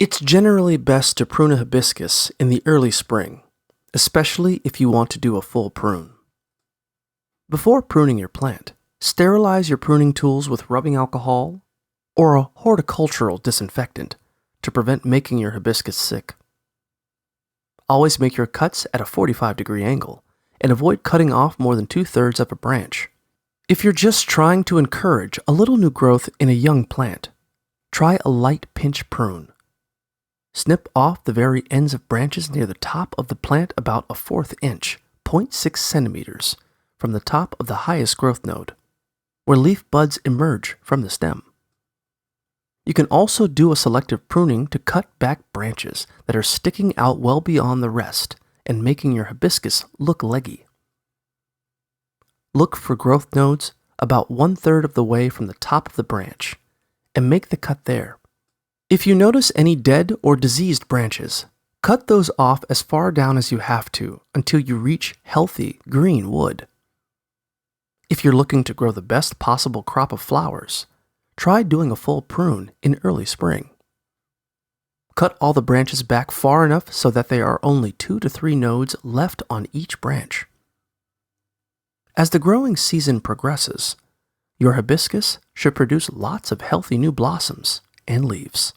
It's generally best to prune a hibiscus in the early spring, especially if you want to do a full prune. Before pruning your plant, sterilize your pruning tools with rubbing alcohol or a horticultural disinfectant to prevent making your hibiscus sick. Always make your cuts at a 45-degree angle and avoid cutting off more than 2/3 of a branch. If you're just trying to encourage a little new growth in a young plant, try a light pinch prune. Snip off the very ends of branches near the top of the plant about a 1/4 inch, 0.6 centimeters, from the top of the highest growth node, where leaf buds emerge from the stem. You can also do a selective pruning to cut back branches that are sticking out well beyond the rest and making your hibiscus look leggy. Look for growth nodes about 1/3 of the way from the top of the branch and make the cut there. If you notice any dead or diseased branches, cut those off as far down as you have to until you reach healthy green wood. If you're looking to grow the best possible crop of flowers, try doing a full prune in early spring. Cut all the branches back far enough so that there are only 2 to 3 nodes left on each branch. As the growing season progresses, your hibiscus should produce lots of healthy new blossoms and leaves.